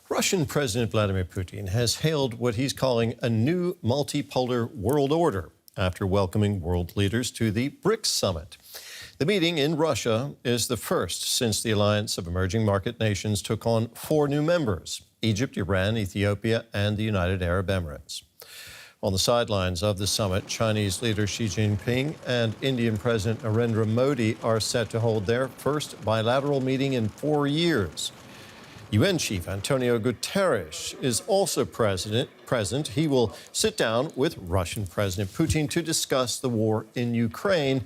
Russian President Vladimir Putin has hailed what he's calling a new multipolar world order after welcoming world leaders to the BRICS summit. The meeting in Russia is the first since the alliance of emerging market nations took on 4 new members: Egypt, Iran, Ethiopia, and the United Arab Emirates. On the sidelines of the summit, Chinese leader Xi Jinping and Indian President Narendra Modi are set to hold their first bilateral meeting in 4 years. UN Chief Antonio Guterres is also present. He will sit down with Russian President Putin to discuss the war in Ukraine,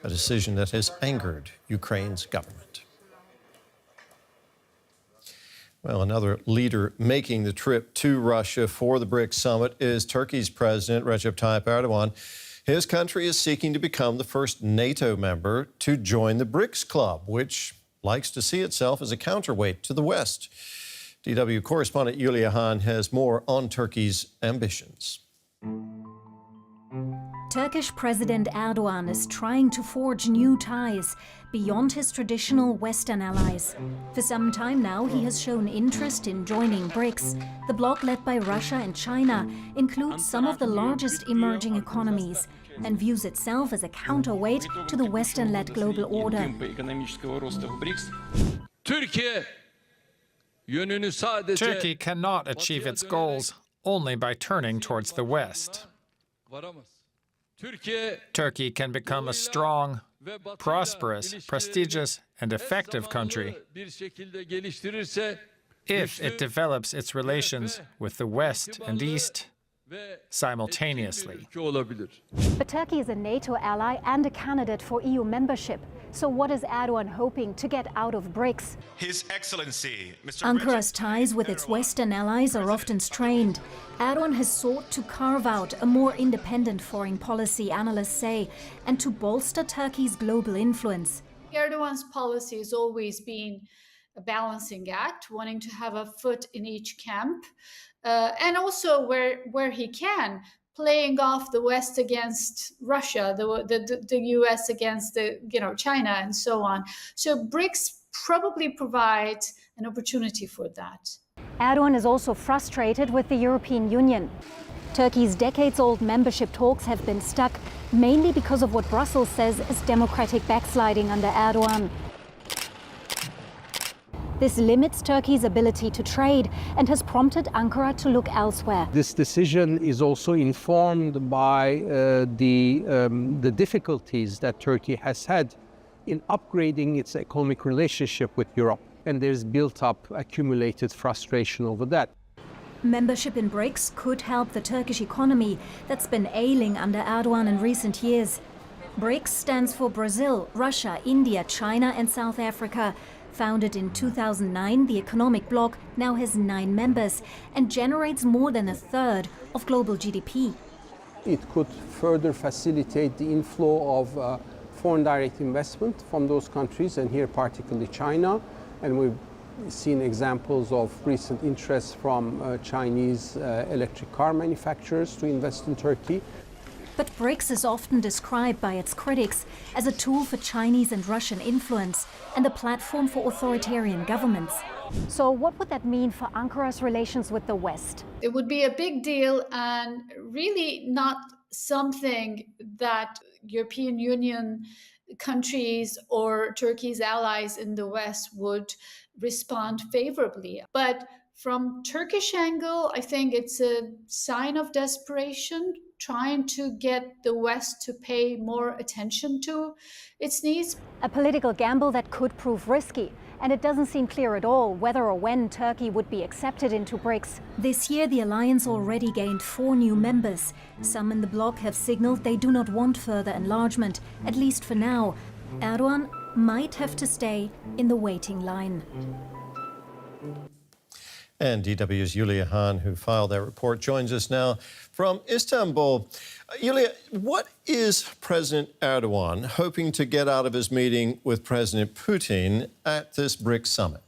a decision that has angered Ukraine's government. Well, another leader making the trip to Russia for the BRICS summit is Turkey's President Recep Tayyip Erdogan. His country is seeking to become the first NATO member to join the BRICS club, which likes to see itself as a counterweight to the West. DW correspondent Yulia Han has more on Turkey's ambitions. Turkish President Erdogan is trying to forge new ties beyond his traditional Western allies. For some time now, he has shown interest in joining BRICS. The bloc led by Russia and China includes some of the largest emerging economies and views itself as a counterweight to the Western-led global order. Turkey cannot achieve its goals only by turning towards the West. Turkey can become a strong, prosperous, prestigious, and effective country if it develops its relations with the West and East simultaneously. But Turkey is a NATO ally and a candidate for EU membership. So what is Erdogan hoping to get out of BRICS? His Excellency, Mr. Ankara's ties with its Western allies are often strained. Erdogan has sought to carve out a more independent foreign policy, analysts say, and to bolster Turkey's global influence. Erdogan's policy has always been a balancing act, wanting to have a foot in each camp, and also where he can, playing off the West against Russia, the US against China, and so on. So BRICS probably provides an opportunity for that. Erdogan is also frustrated with the European Union. Turkey's decades-old membership talks have been stuck, mainly because of what Brussels says is democratic backsliding under Erdogan. This limits Turkey's ability to trade and has prompted Ankara to look elsewhere. This decision is also informed by the difficulties that Turkey has had in upgrading its economic relationship with Europe, and there's built up accumulated frustration over that. Membership in BRICS could help the Turkish economy that's been ailing under Erdogan in recent years. BRICS stands for Brazil, Russia, India, China and South Africa. Founded in 2009, the economic bloc now has 9 members and generates more than a third of global GDP. It could further facilitate the inflow of foreign direct investment from those countries, and here particularly China. And we've seen examples of recent interest from Chinese electric car manufacturers to invest in Turkey. But BRICS is often described by its critics as a tool for Chinese and Russian influence and a platform for authoritarian governments. So what would that mean for Ankara's relations with the West? It would be a big deal and really not something that European Union countries or Turkey's allies in the West would respond favorably. But from Turkish angle, I think it's a sign of desperation, trying to get the West to pay more attention to its needs. A political gamble that could prove risky, and it doesn't seem clear at all whether or when Turkey would be accepted into BRICS. This year, the alliance already gained 4 new members. Some in the bloc have signaled they do not want further enlargement, at least for now. Erdogan might have to stay in the waiting line. And DW's Yulia Han, who filed that report, joins us now from Istanbul. Yulia, what is President Erdogan hoping to get out of his meeting with President Putin at this BRICS summit?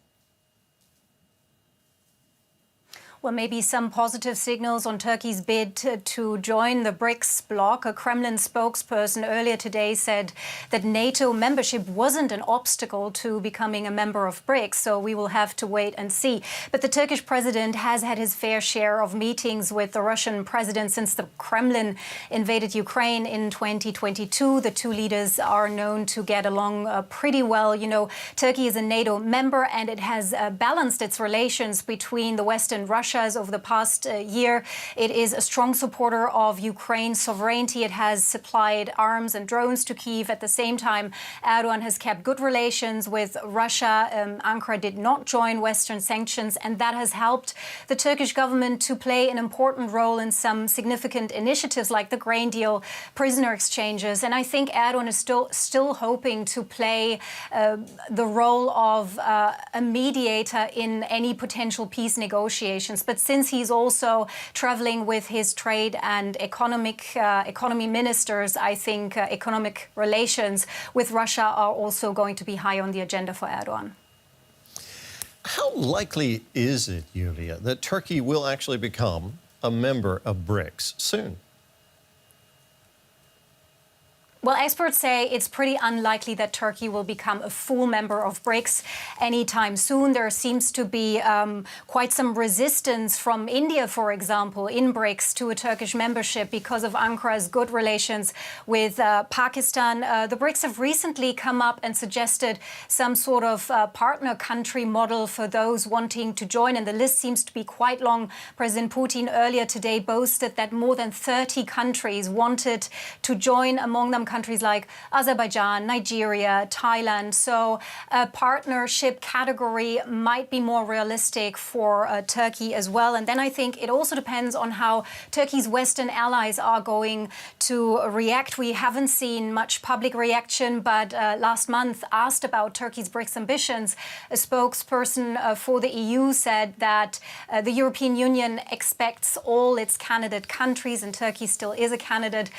Well, maybe some positive signals on Turkey's bid to join the BRICS bloc. A Kremlin spokesperson earlier today said that NATO membership wasn't an obstacle to becoming a member of BRICS, so we will have to wait and see. But the Turkish president has had his fair share of meetings with the Russian president since the Kremlin invaded Ukraine in 2022. The two leaders are known to get along pretty well. You know, Turkey is a NATO member and it has balanced its relations between the West and Russia over the past year. It is a strong supporter of Ukraine's sovereignty. It has supplied arms and drones to Kyiv. At the same time, Erdogan has kept good relations with Russia. Ankara did not join Western sanctions, and that has helped the Turkish government to play an important role in some significant initiatives like the grain deal, prisoner exchanges. And I think Erdogan is still hoping to play the role of a mediator in any potential peace negotiations. But since he's also traveling with his trade and economy ministers, I think economic relations with Russia are also going to be high on the agenda for Erdogan. How likely is it, Yulia, that Turkey will actually become a member of BRICS soon? Well, experts say it's pretty unlikely that Turkey will become a full member of BRICS anytime soon. There seems to be quite some resistance from India, for example, in BRICS to a Turkish membership because of Ankara's good relations with Pakistan. The BRICS have recently come up and suggested some sort of partner country model for those wanting to join, and the list seems to be quite long. President Putin earlier today boasted that more than 30 countries wanted to join, among them countries like Azerbaijan, Nigeria, Thailand. So a partnership category might be more realistic for Turkey as well. And then I think it also depends on how Turkey's Western allies are going to react. We haven't seen much public reaction, but last month, asked about Turkey's BRICS ambitions, a spokesperson for the EU said that the European Union expects all its candidate countries, and Turkey still is a candidate,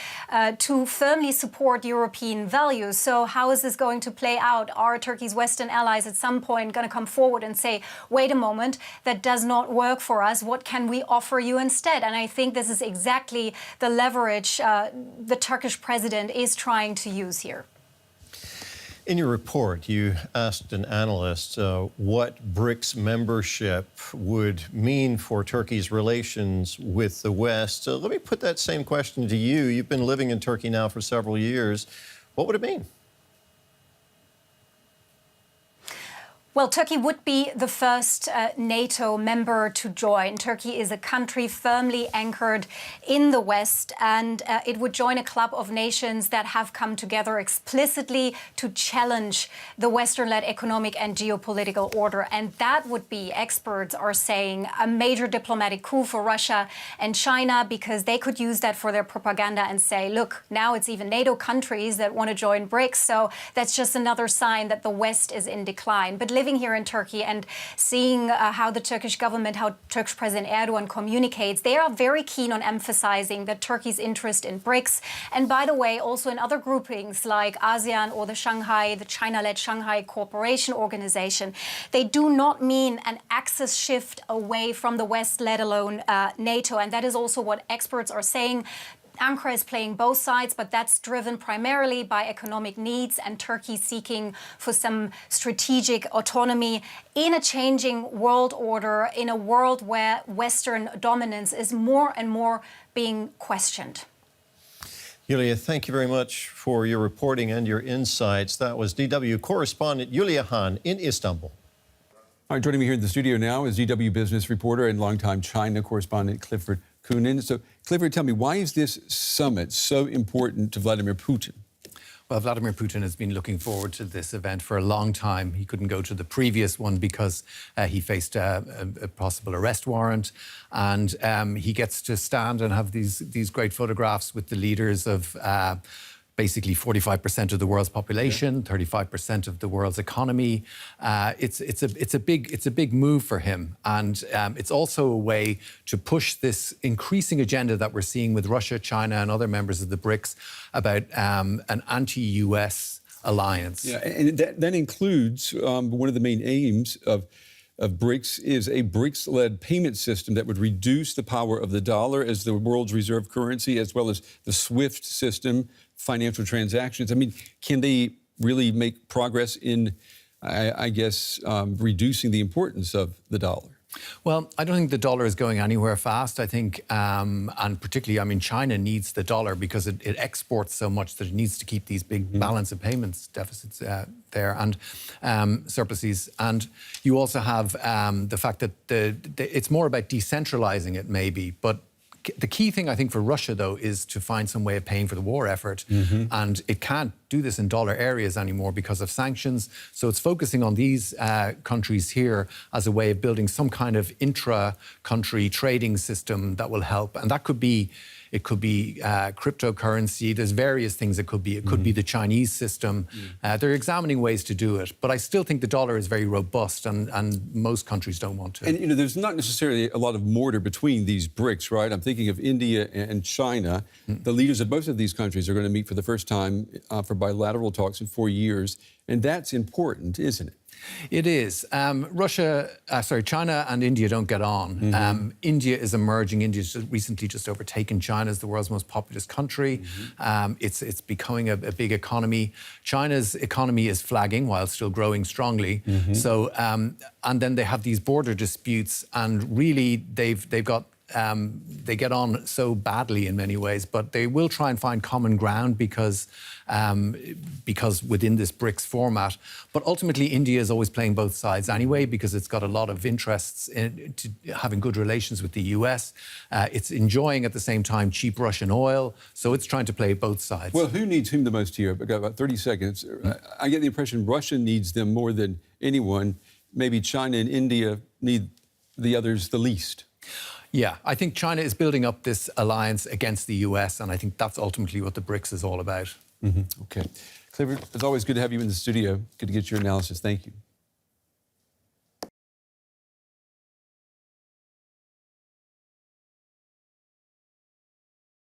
to firmly support European values. So how is this going to play out? Are Turkey's Western allies at some point going to come forward and say, wait a moment, that does not work for us. What can we offer you instead? And I think this is exactly the leverage the Turkish president is trying to use here. In your report, you asked an analyst what BRICS membership would mean for Turkey's relations with the West. Let me put that same question to you. You've been living in Turkey now for several years. What would it mean? Well, Turkey would be the first NATO member to join. Turkey is a country firmly anchored in the West, and it would join a club of nations that have come together explicitly to challenge the Western-led economic and geopolitical order. And that would be, experts are saying, a major diplomatic coup for Russia and China, because they could use that for their propaganda and say, look, now it's even NATO countries that want to join BRICS. So that's just another sign that the West is in decline. But living here in Turkey and seeing how the Turkish government, how Turkish President Erdogan communicates, they are very keen on emphasizing that Turkey's interest in BRICS, and by the way, also in other groupings like ASEAN or the China-led Shanghai Cooperation Organization, they do not mean an axis shift away from the West, let alone NATO. And that is also what experts are saying. Ankara is playing both sides, but that's driven primarily by economic needs and Turkey seeking for some strategic autonomy in a changing world order, in a world where Western dominance is more and more being questioned. Yulia, thank you very much for your reporting and your insights. That was DW correspondent Yulia Han in Istanbul. All right, joining me here in the studio now is DW business reporter and longtime China correspondent Clifford Kunin. So, Clifford, tell me, why is this summit so important to Vladimir Putin? Well, Vladimir Putin has been looking forward to this event for a long time. He couldn't go to the previous one because he faced a possible arrest warrant. And he gets to stand and have these great photographs with the leaders of basically 45% of the world's population, 35% of the world's economy. It's a big move for him, and it's also a way to push this increasing agenda that we're seeing with Russia, China, and other members of the BRICS about an anti-US alliance. Yeah, and that includes one of the main aims of of BRICS is a BRICS-led payment system that would reduce the power of the dollar as the world's reserve currency, as well as the SWIFT system, financial transactions. I mean, can they really make progress in, I guess, reducing the importance of the dollar? Well, I don't think the dollar is going anywhere fast. I think, and particularly, I mean, China needs the dollar because it exports so much that it needs to keep these big balance of payments deficits there and surpluses. And you also have the fact that it's more about decentralizing it, maybe. But the key thing, I think, for Russia, though, is to find some way of paying for the war effort. And it can't do this in dollar areas anymore because of sanctions. So it's focusing on these countries here as a way of building some kind of intra-country trading system that will help. And that could be, it could be cryptocurrency. There's various things it could be. It could be the Chinese system. They're examining ways to do it. But I still think the dollar is very robust, and most countries don't want to. And, you know, there's not necessarily a lot of mortar between these BRICS, right? I'm thinking of India and China. The leaders of both of these countries are going to meet for the first time for bilateral talks in 4 years. And that's important, isn't it? It is. China and India don't get on. India is emerging. India's recently just overtaken China as the world's most populous country. It's becoming a big economy. China's economy is flagging while still growing strongly. So, and then they have these border disputes, and really they've got they get on so badly in many ways, but they will try and find common ground because within this BRICS format. But ultimately, India is always playing both sides anyway because it's got a lot of interests in having good relations with the US. It's enjoying at the same time cheap Russian oil, so it's trying to play both sides. Well, who needs whom the most here? I've got about 30 seconds. I get the impression Russia needs them more than anyone. Maybe China and India need the others the least. Yeah, I think China is building up this alliance against the US, and I think that's ultimately what the BRICS is all about. Okay. Clifford, it's always good to have you in the studio. Good to get your analysis. Thank you.